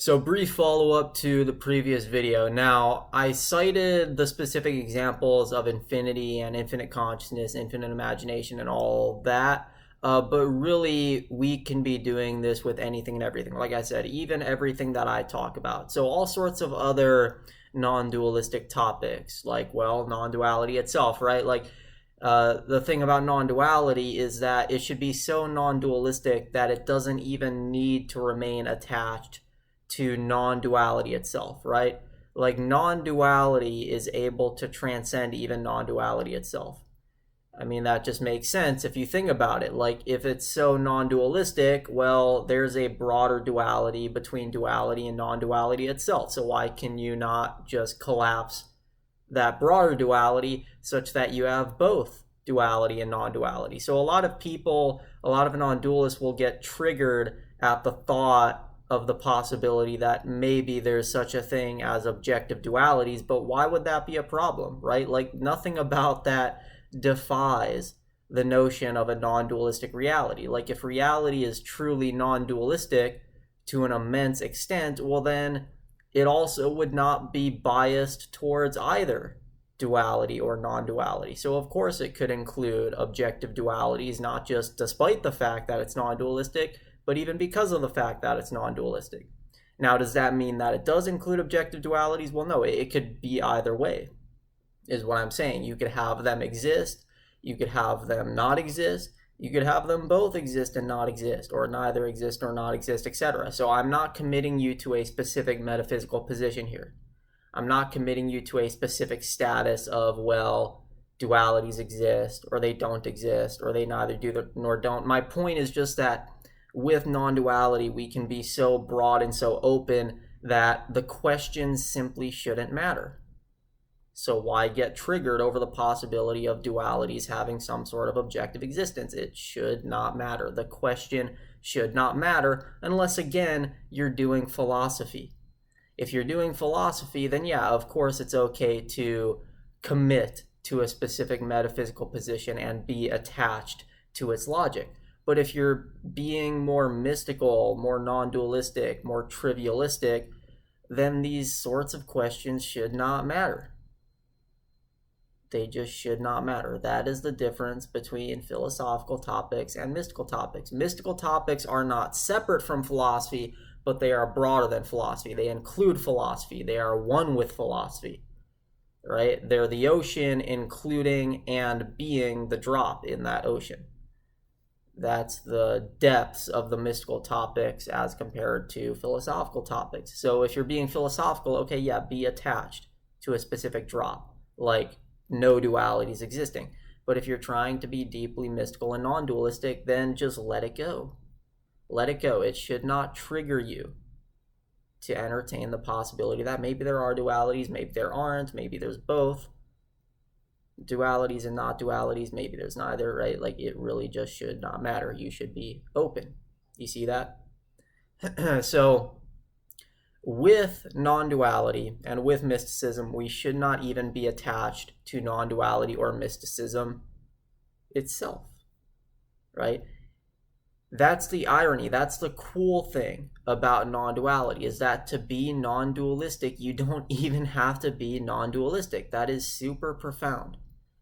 So brief follow-up to the previous video. Now, I cited the specific examples of infinity and infinite consciousness, infinite imagination, and all that. But really, we can be doing this with anything and everything. Like I said, even everything that I talk about. So all sorts of other non-dualistic topics, like, well, non-duality itself, right? Like, the thing about non-duality is that it should be so non-dualistic that it doesn't even need to remain attached to non-duality itself, right? Like non-duality is able to transcend even non-duality itself. I mean, that just makes sense if you think about it. Like, if it's so non-dualistic, well, there's a broader duality between duality and non-duality itself. So why can you not just collapse that broader duality such that you have both duality and non-duality? So a lot of people, a lot of non-dualists will get triggered at the thought of the possibility that maybe there's such a thing as objective dualities, but why would that be a problem, right? Like, nothing about that defies the notion of a non-dualistic reality. Like, if reality is truly non-dualistic to an immense extent, well, then it also would not be biased towards either duality or non-duality. So of course it could include objective dualities, not just despite the fact that it's non-dualistic, but even because of the fact that it's non-dualistic. Now, does that mean that it does include objective dualities? Well, no, it could be either way, is what I'm saying. You could have them exist, you could have them not exist, you could have them both exist and not exist, or neither exist or not exist, etc. So I'm not committing you to a specific metaphysical position here. I'm not committing you to a specific status of, well, dualities exist, or they don't exist, or they neither do nor don't. My point is just that with non-duality, we can be so broad and so open that the questions simply shouldn't matter. So why get triggered over the possibility of dualities having some sort of objective existence? It should not matter. The question should not matter unless, again, you're doing philosophy. If you're doing philosophy, then yeah, of course it's okay to commit to a specific metaphysical position and be attached to its logic. But if you're being more mystical, more non-dualistic, more trivialistic, then these sorts of questions should not matter. They just should not matter. That is the difference between philosophical topics and mystical topics. Mystical topics are not separate from philosophy, but they are broader than philosophy. They include philosophy. They are one with philosophy, right? They're the ocean, including and being the drop in that ocean. That's the depths of the mystical topics as compared to philosophical topics. So if you're being philosophical, okay, yeah, be attached to a specific drop, like no dualities existing. But if you're trying to be deeply mystical and non-dualistic, then just let it go. Let it go. It should not trigger you to entertain the possibility that maybe there are dualities, maybe there aren't, maybe there's both. Dualities and not dualities, maybe there's neither, right? Like, it really just should not matter. You should be open. You see that? So with non-duality and with mysticism, we should not even be attached to non-duality or mysticism itself, right? That's the irony. That's the cool thing about non-duality, is that to be non-dualistic, you don't even have to be non-dualistic. That is super profound.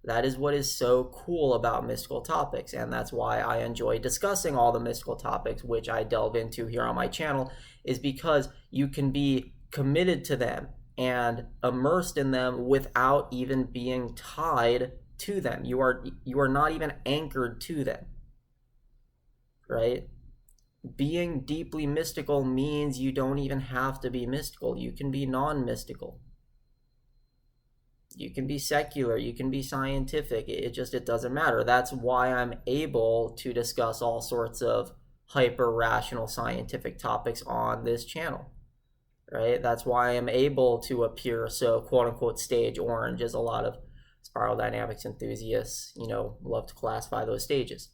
That is what is so cool about mystical topics, and that's why I enjoy discussing all the mystical topics, which I delve into here on my channel, is because you can be committed to them and immersed in them without even being tied to them. You are not even anchored to them, right? Being deeply mystical means you don't even have to be mystical. You can be non-mystical. You can be secular, you can be scientific, it doesn't matter. That's why I'm able to discuss all sorts of hyper-rational scientific topics on this channel, right? That's why I'm able to appear so quote-unquote stage orange, as a lot of spiral dynamics enthusiasts, love to classify those stages.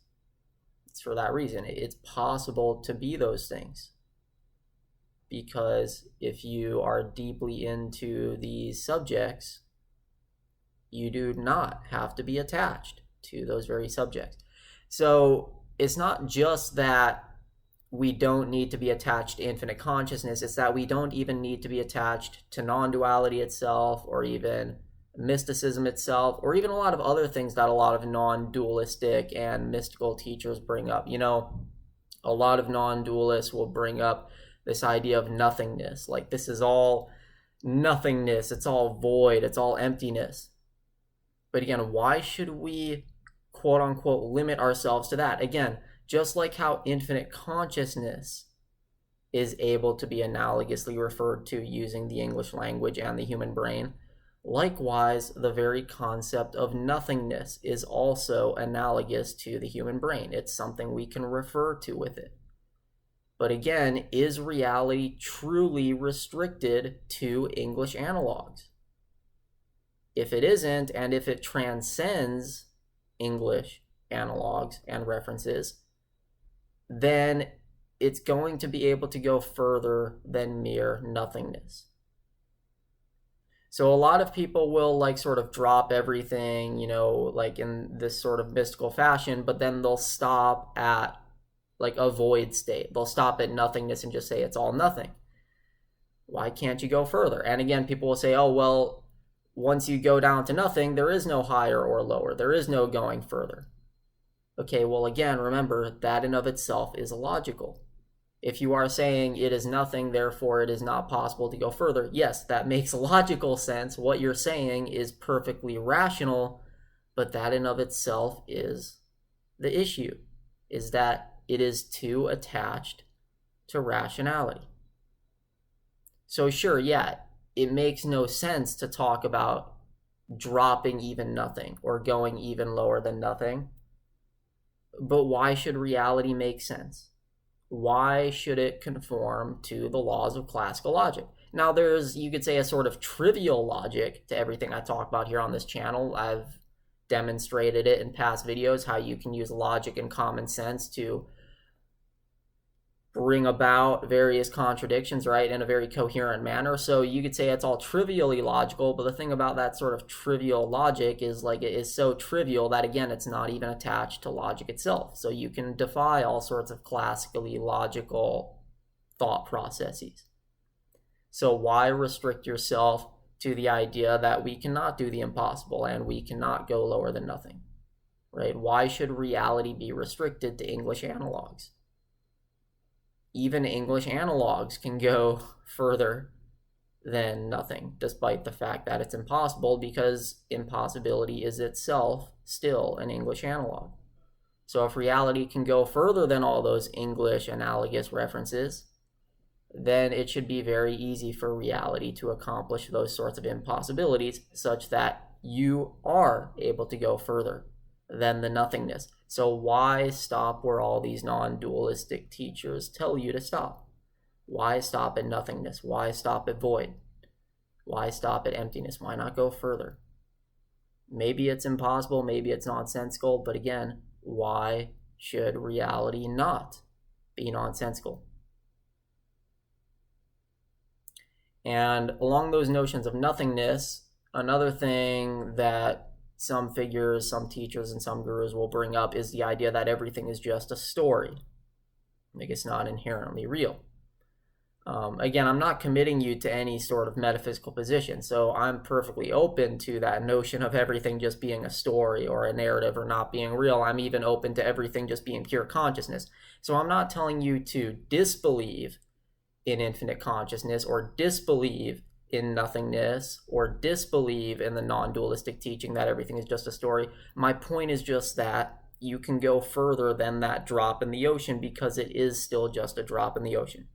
It's for that reason. It's possible to be those things, because if you are deeply into these subjects, you do not have to be attached to those very subjects. So it's not just that we don't need to be attached to infinite consciousness. It's that we don't even need to be attached to non-duality itself, or even mysticism itself, or even a lot of other things that a lot of non-dualistic and mystical teachers bring up. A lot of non-dualists will bring up this idea of nothingness. Like, this is all nothingness, it's all void, it's all emptiness. But again, why should we, quote unquote, limit ourselves to that? Again, just like how infinite consciousness is able to be analogously referred to using the English language and the human brain, likewise, the very concept of nothingness is also analogous to the human brain. It's something we can refer to with it. But again, is reality truly restricted to English analogs? If it isn't, and if it transcends English analogs and references, then it's going to be able to go further than mere nothingness. So a lot of people will sort of drop everything, like in this sort of mystical fashion, but then they'll stop at a void state. They'll stop at nothingness and just say it's all nothing. Why can't you go further? And again, people will say, oh, well, once you go down to nothing, there is no higher or lower. There is no going further. Okay, well, again, remember, that in of itself is illogical. If you are saying it is nothing, therefore it is not possible to go further, yes, that makes logical sense. What you're saying is perfectly rational, but that in of itself is the issue, is that it is too attached to rationality. So sure, yeah, it makes no sense to talk about dropping even nothing or going even lower than nothing. But why should reality make sense? Why should it conform to the laws of classical logic? Now, there's, you could say, a sort of trivial logic to everything I talk about here on this channel. I've demonstrated it in past videos, how you can use logic and common sense to bring about various contradictions, right, in a very coherent manner. So you could say it's all trivially logical, but the thing about that sort of trivial logic is it is so trivial that, again, it's not even attached to logic itself. So you can defy all sorts of classically logical thought processes. So why restrict yourself to the idea that we cannot do the impossible and we cannot go lower than nothing, right? Why should reality be restricted to English analogs? Even English analogs can go further than nothing, despite the fact that it's impossible, because impossibility is itself still an English analog. So if reality can go further than all those English analogous references, then it should be very easy for reality to accomplish those sorts of impossibilities, such that you are able to go further than the nothingness. So why stop where all these non-dualistic teachers tell you to stop? Why stop at nothingness? Why stop at void? Why stop at emptiness? Why not go further? Maybe it's impossible, maybe it's nonsensical, but again, why should reality not be nonsensical? And along those notions of nothingness, another thing that some figures, some teachers, and some gurus will bring up is the idea that everything is just a story. Like, it's not inherently real. Again, I'm not committing you to any sort of metaphysical position, so I'm perfectly open to that notion of everything just being a story or a narrative or not being real. I'm even open to everything just being pure consciousness. So I'm not telling you to disbelieve in infinite consciousness or disbelieve in nothingness or disbelieve in the non-dualistic teaching that everything is just a story. My point is just that you can go further than that drop in the ocean, because it is still just a drop in the ocean.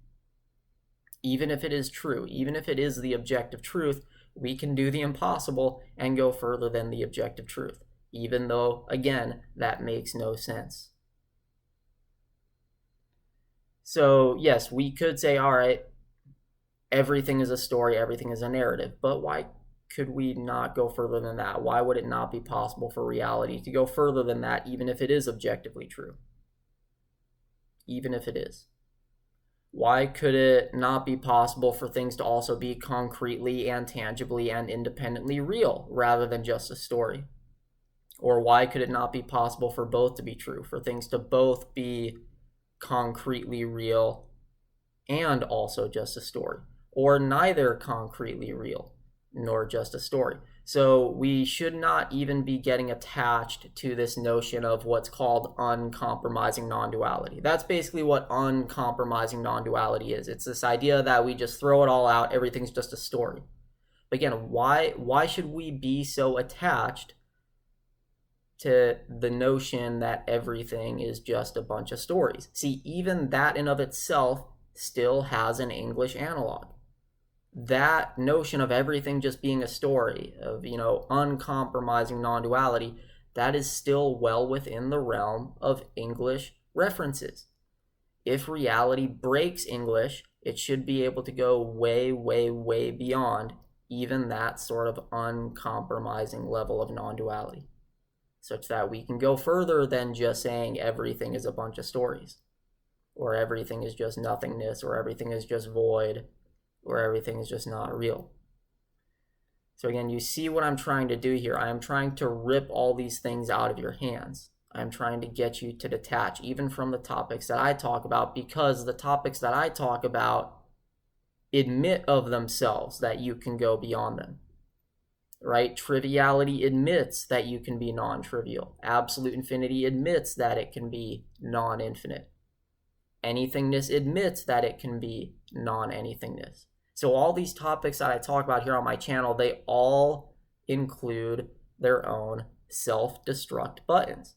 Even if it is true, even if it is the objective truth, we can do the impossible and go further than the objective truth, even though, again, that makes no sense. So yes, we could say, all right, everything is a story, everything is a narrative, but why could we not go further than that? Why would it not be possible for reality to go further than that, even if it is objectively true? Even if it is. Why could it not be possible for things to also be concretely and tangibly and independently real, rather than just a story? Or why could it not be possible for both to be true, for things to both be concretely real and also just a story, or neither concretely real nor just a story. So we should not even be getting attached to this notion of what's called uncompromising non-duality. That's basically what uncompromising non-duality is. It's this idea that we just throw it all out, everything's just a story. But again, why should we be so attached to the notion that everything is just a bunch of stories? See, even that in of itself still has an English analog. That notion of everything just being a story, of, uncompromising non-duality, that is still well within the realm of English references. If reality breaks English, it should be able to go way, way, way beyond even that sort of uncompromising level of non-duality, such that we can go further than just saying everything is a bunch of stories, or everything is just nothingness, or everything is just void, or everything is just not real. So again, you see what I'm trying to do here. I am trying to rip all these things out of your hands. I'm trying to get you to detach even from the topics that I talk about, because the topics that I talk about admit of themselves that you can go beyond them, right? Triviality admits that you can be non-trivial. Absolute infinity admits that it can be non-infinite. Anythingness admits that it can be non-anythingness. So all these topics that I talk about here on my channel, they all include their own self-destruct buttons,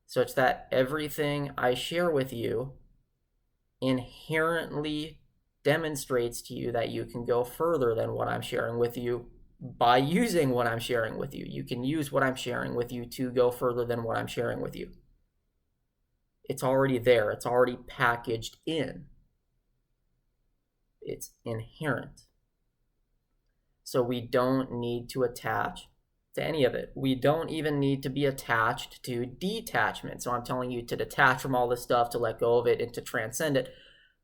such that everything I share with you inherently demonstrates to you that you can go further than what I'm sharing with you by using what I'm sharing with you. You can use what I'm sharing with you to go further than what I'm sharing with you. It's already there. It's already packaged in. It's inherent. So we don't need to attach to any of it. We don't even need to be attached to detachment. So I'm telling you to detach from all this stuff, to let go of it, and to transcend it.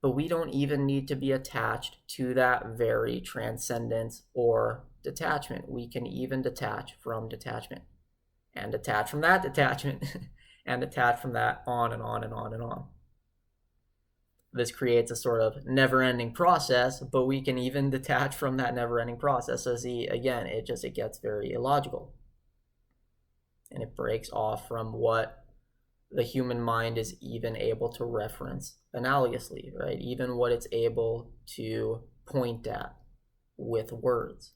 But we don't even need to be attached to that very transcendence or detachment. We can even detach from detachment, and detach from that detachment, and detach from that, on and on and on and on. This creates a sort of never-ending process, but we can even detach from that never-ending process. So see, again, it gets very illogical, and it breaks off from what the human mind is even able to reference analogously, right? Even what it's able to point at with words.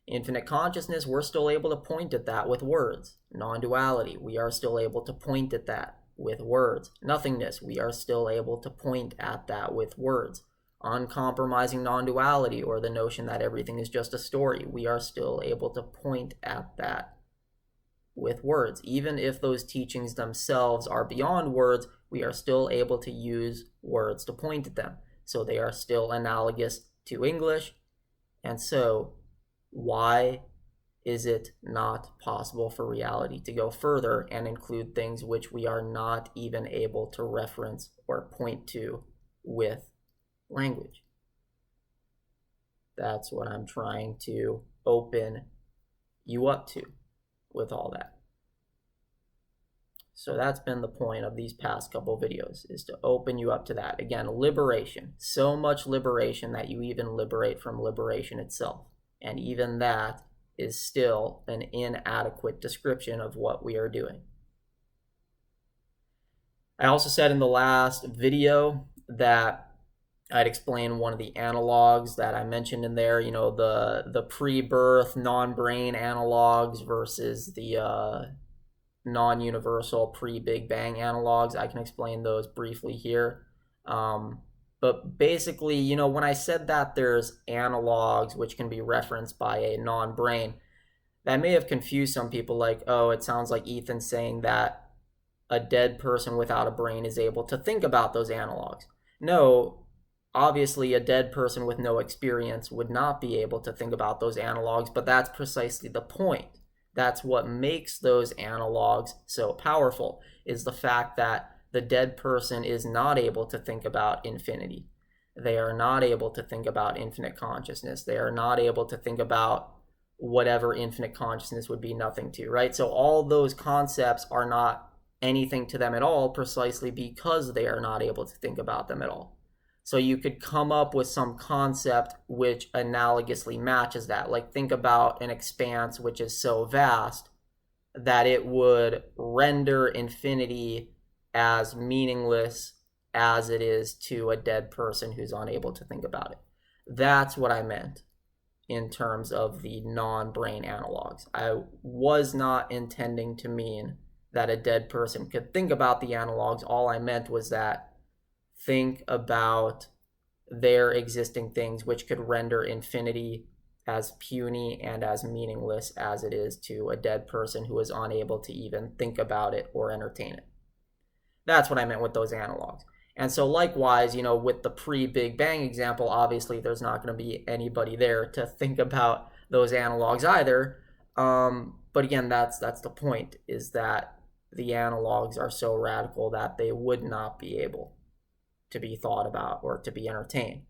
Infinite consciousness, we're still able to point at that with words. Non-duality, we are still able to point at that with words. Nothingness, we are still able to point at that with words. Uncompromising non-duality, or the notion that everything is just a story, we are still able to point at that with words. Even if those teachings themselves are beyond words, we are still able to use words to point at them. So they are still analogous to English. And so why is it not possible for reality to go further and include things which we are not even able to reference or point to with language? That's what I'm trying to open you up to with all that. So that's been the point of these past couple videos, is to open you up to that. Again, liberation. So much liberation that you even liberate from liberation itself. And even that is still an inadequate description of what we are doing. I also said in the last video that I'd explain one of the analogs that I mentioned in there, the pre-birth non-brain analogs versus the non-universal pre-Big Bang analogs. I can explain those briefly here. But basically, when I said that there's analogs which can be referenced by a non-brain, that may have confused some people, like, oh, it sounds like Ethan's saying that a dead person without a brain is able to think about those analogs. No, obviously a dead person with no experience would not be able to think about those analogs, but that's precisely the point. That's what makes those analogs so powerful, is the fact that the dead person is not able to think about infinity. They are not able to think about infinite consciousness. They are not able to think about whatever infinite consciousness would be nothing to, right? So all those concepts are not anything to them at all precisely because they are not able to think about them at all. So you could come up with some concept which analogously matches that. Like, think about an expanse which is so vast that it would render infinity as meaningless as it is to a dead person who's unable to think about it. That's what I meant in terms of the non-brain analogs. I was not intending to mean that a dead person could think about the analogs. All I meant was that think about their existing things which could render infinity as puny and as meaningless as it is to a dead person who is unable to even think about it or entertain it. That's what I meant with those analogs. And so likewise, with the pre-Big Bang example, obviously there's not going to be anybody there to think about those analogs either. But again, that's the point, is that the analogs are so radical that they would not be able to be thought about or to be entertained.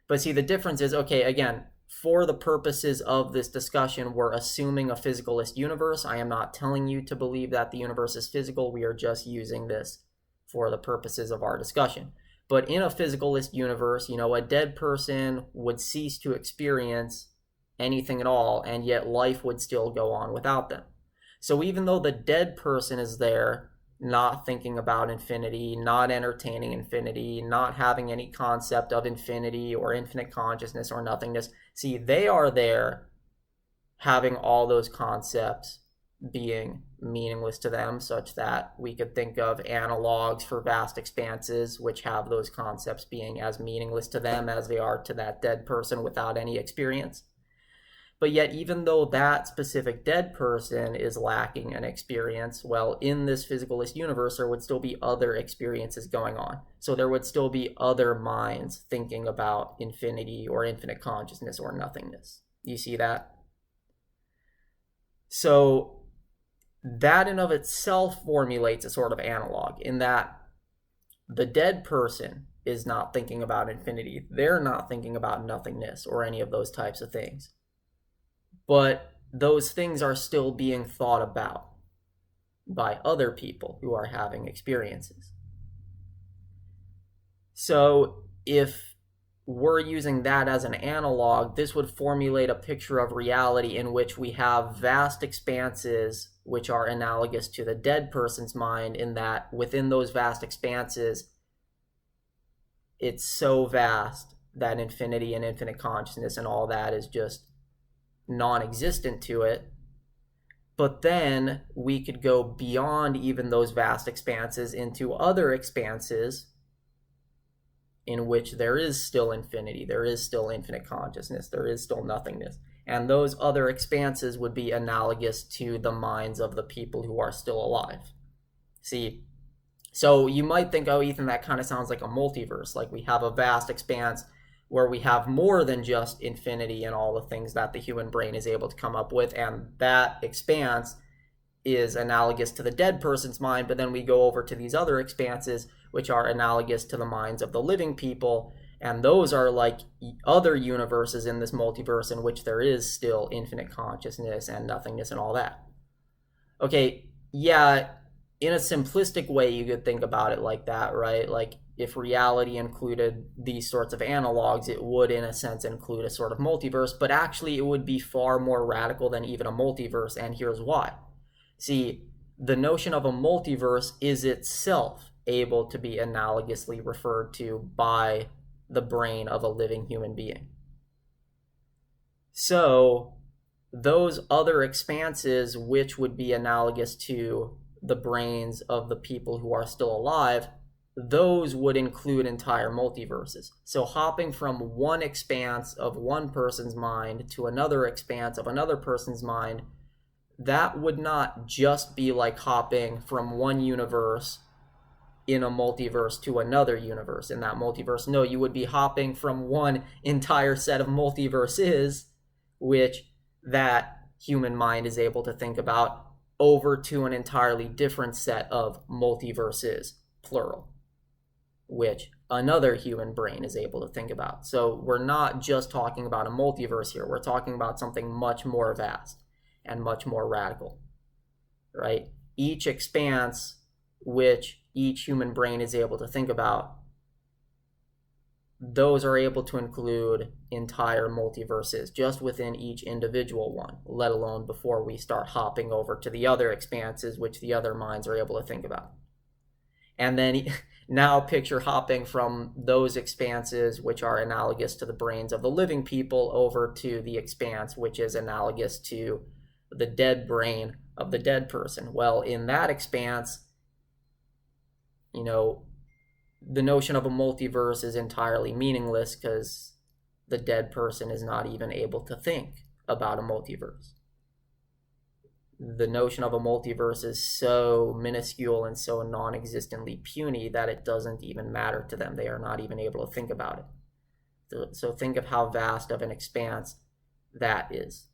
But see, the difference is, okay, again, for the purposes of this discussion, we're assuming a physicalist universe. I am not telling you to believe that the universe is physical. We are just using this for the purposes of our discussion. But in a physicalist universe, a dead person would cease to experience anything at all, and yet life would still go on without them. So even though the dead person is there, not thinking about infinity, not entertaining infinity, not having any concept of infinity or infinite consciousness or nothingness, see, they are there having all those concepts being meaningless to them, such that we could think of analogs for vast expanses which have those concepts being as meaningless to them as they are to that dead person without any experience. But yet, even though that specific dead person is lacking an experience, well, in this physicalist universe, there would still be other experiences going on. So there would still be other minds thinking about infinity or infinite consciousness or nothingness. You see that? So that in of itself formulates a sort of analog, in that the dead person is not thinking about infinity. They're not thinking about nothingness or any of those types of things. But those things are still being thought about by other people who are having experiences. So if we're using that as an analog, this would formulate a picture of reality in which we have vast expanses which are analogous to the dead person's mind, in that within those vast expanses, it's so vast that infinity and infinite consciousness and all that is just non-existent to it. But then we could go beyond even those vast expanses into other expanses in which there is still infinity, there is still infinite consciousness, there is still nothingness. And those other expanses would be analogous to the minds of the people who are still alive. See, so you might think, oh, Ethan, that kind of sounds like a multiverse. Like, we have a vast expanse where we have more than just infinity and all the things that the human brain is able to come up with, and that expanse is analogous to the dead person's mind. But then we go over to these other expanses which are analogous to the minds of the living people, and those are like other universes in this multiverse in which there is still infinite consciousness and nothingness and all that. Okay, yeah, in a simplistic way you could think about it like that, right? Like, if reality included these sorts of analogs, it would in a sense include a sort of multiverse, but actually it would be far more radical than even a multiverse, and here's why. See, the notion of a multiverse is itself able to be analogously referred to by the brain of a living human being. So those other expanses which would be analogous to the brains of the people who are still alive, those would include entire multiverses. So hopping from one expanse of one person's mind to another expanse of another person's mind, that would not just be like hopping from one universe in a multiverse to another universe in that multiverse. No, you would be hopping from one entire set of multiverses, which that human mind is able to think about, over to an entirely different set of multiverses, plural, which another human brain is able to think about. So we're not just talking about a multiverse here. We're talking about something much more vast and much more radical, right? Each expanse which each human brain is able to think about, those are able to include entire multiverses just within each individual one, let alone before we start hopping over to the other expanses which the other minds are able to think about. And then now picture hopping from those expanses which are analogous to the brains of the living people over to the expanse which is analogous to the dead brain of the dead person. Well, in that expanse, you know, the notion of a multiverse is entirely meaningless because the dead person is not even able to think about a multiverse. The notion of a multiverse is so minuscule and so non-existently puny that it doesn't even matter to them. They are not even able to think about it. So think of how vast of an expanse that is,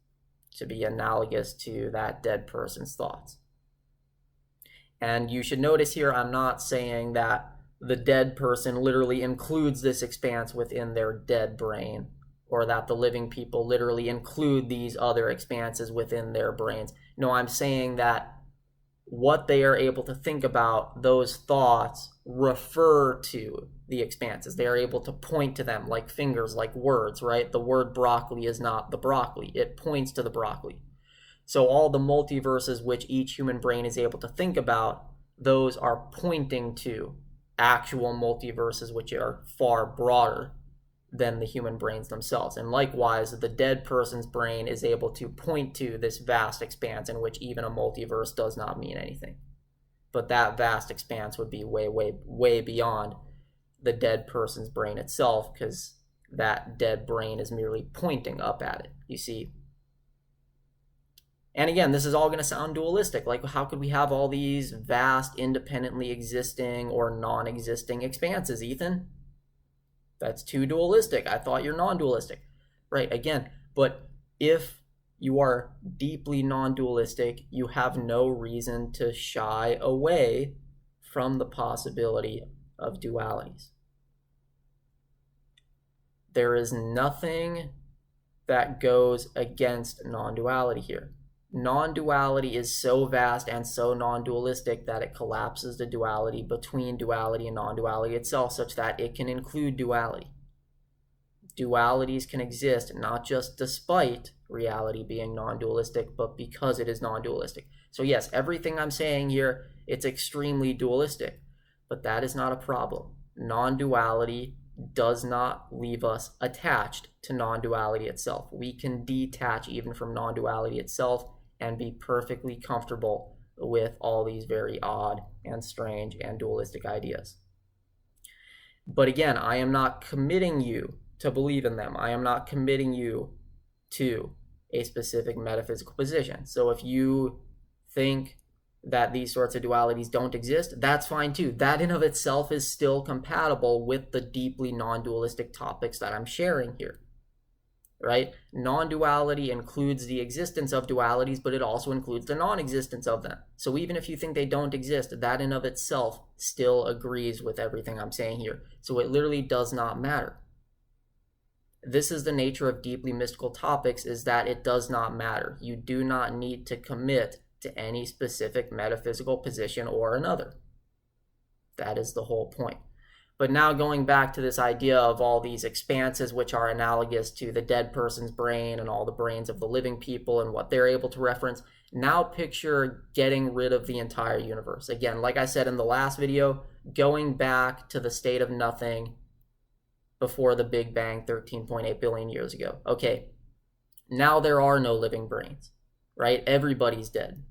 to be analogous to that dead person's thoughts. And you should notice here, I'm not saying that the dead person literally includes this expanse within their dead brain, or that the living people literally include these other expanses within their brains. No, I'm saying that what they are able to think about, those thoughts refer to the expanses. They are able to point to them like fingers, like words, right? The word broccoli is not the broccoli. It points to the broccoli. So all the multiverses which each human brain is able to think about, those are pointing to actual multiverses which are far broader than the human brains themselves. And likewise, the dead person's brain is able to point to this vast expanse in which even a multiverse does not mean anything. But that vast expanse would be way, way, way beyond the dead person's brain itself, because that dead brain is merely pointing up at it, you see. And again, this is all going to sound dualistic. Like, how could we have all these vast, independently existing or non-existing expanses, Ethan? That's too dualistic. I thought you're non-dualistic. Right, again, but if you are deeply non-dualistic, you have no reason to shy away from the possibility of dualities. There is nothing that goes against non-duality here. Non-duality is so vast and so non-dualistic that it collapses the duality between duality and non-duality itself, such that it can include duality. Dualities can exist not just despite reality being non-dualistic, but because it is non-dualistic. So yes, everything I'm saying here, it's extremely dualistic, but that is not a problem. Non-duality does not leave us attached to non-duality itself. We can detach even from non-duality itself and be perfectly comfortable with all these very odd and strange and dualistic ideas. But again, I am not committing you to believe in them. I am not committing you to a specific metaphysical position. So if you think that these sorts of dualities don't exist, that's fine too. That in of itself is still compatible with the deeply non-dualistic topics that I'm sharing here. Right? Non-duality includes the existence of dualities, but it also includes the non-existence of them. So even if you think they don't exist, that in of itself still agrees with everything I'm saying here. So it literally does not matter. This is the nature of deeply mystical topics, is that it does not matter. You do not need to commit to any specific metaphysical position or another. That is the whole point. But now going back to this idea of all these expanses which are analogous to the dead person's brain and all the brains of the living people and what they're able to reference, now picture getting rid of the entire universe. Again, like I said in the last video, going back to the state of nothing before the Big Bang 13.8 billion years ago. Okay, now there are no living brains, right? Everybody's dead.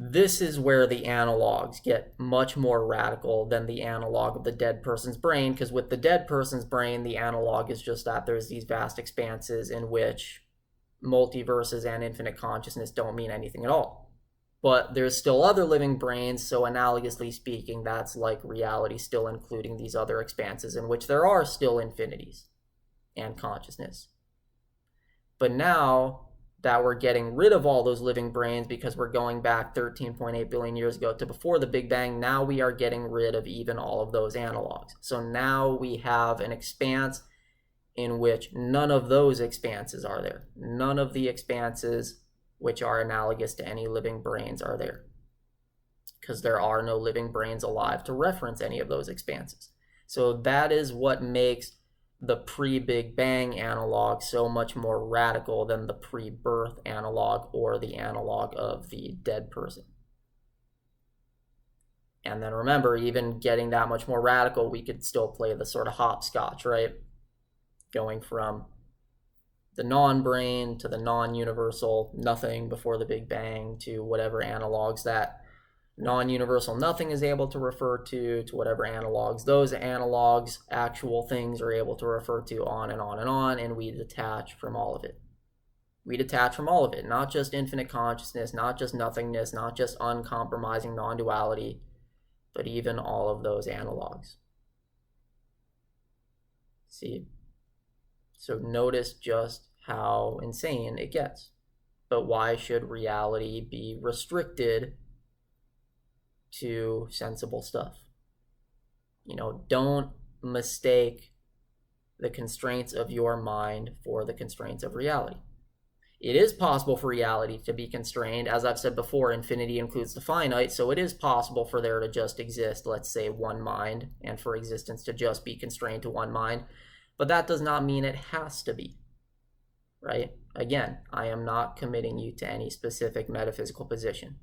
This is where the analogs get much more radical than the analog of the dead person's brain, because with the dead person's brain, the analog is just that there's these vast expanses in which multiverses and infinite consciousness don't mean anything at all. But there's still other living brains, so analogously speaking, that's like reality still including these other expanses in which there are still infinities and consciousness. But now that we're getting rid of all those living brains because we're going back 13.8 billion years ago to before the Big Bang, now we are getting rid of even all of those analogs. So now we have an expanse in which none of those expanses are there. None of the expanses which are analogous to any living brains are there. because there are no living brains alive to reference any of those expanses. So that is what makes the pre-Big Bang analog so much more radical than the pre-birth analog or the analog of the dead person. And then remember, even getting that much more radical, we could still play the sort of hopscotch, right? Going from the non-brain to the non-universal nothing before the Big Bang to whatever analogs that non-universal nothing is able to refer to whatever analogs those analogs, actual things, are able to refer to, on and on and on, and we detach from all of it. We detach from all of it, not just infinite consciousness, not just nothingness, not just uncompromising non-duality, but even all of those analogs. See? So notice just how insane it gets. But why should reality be restricted to sensible stuff? You know, don't mistake the constraints of your mind for the constraints of reality. It is possible for reality to be constrained. As I've said before, infinity includes the finite, so it is possible for there to just exist, let's say, one mind, and for existence to just be constrained to one mind. But that does not mean it has to be, right? Again, I am not committing you to any specific metaphysical position.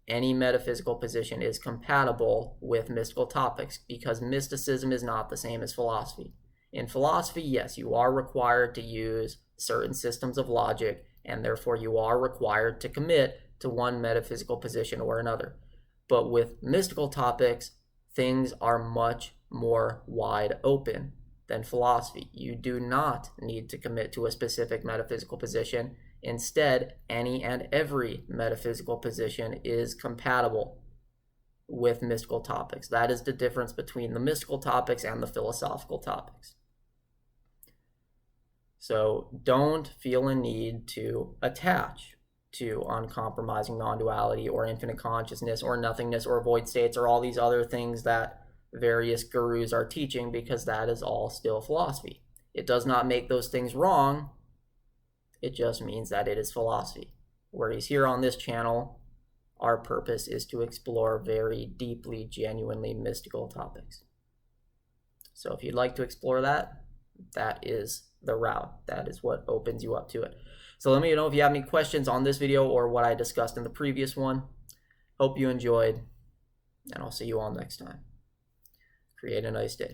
Any metaphysical position is compatible with mystical topics, because mysticism is not the same as philosophy. In philosophy, yes, you are required to use certain systems of logic, and therefore you are required to commit to one metaphysical position or another. But with mystical topics, things are much more wide open than philosophy. You do not need to commit to a specific metaphysical position. Instead, any and every metaphysical position is compatible with mystical topics. That is the difference between the mystical topics and the philosophical topics. So don't feel a need to attach to uncompromising non-duality or infinite consciousness or nothingness or void states or all these other things that various gurus are teaching, because that is all still philosophy. It does not make those things wrong. It just means that it is philosophy. Whereas here on this channel, our purpose is to explore very deeply, genuinely mystical topics. So if you'd like to explore that, that is the route. That is what opens you up to it. So let me know if you have any questions on this video or what I discussed in the previous one. Hope you enjoyed, and I'll see you all next time. Create a nice day.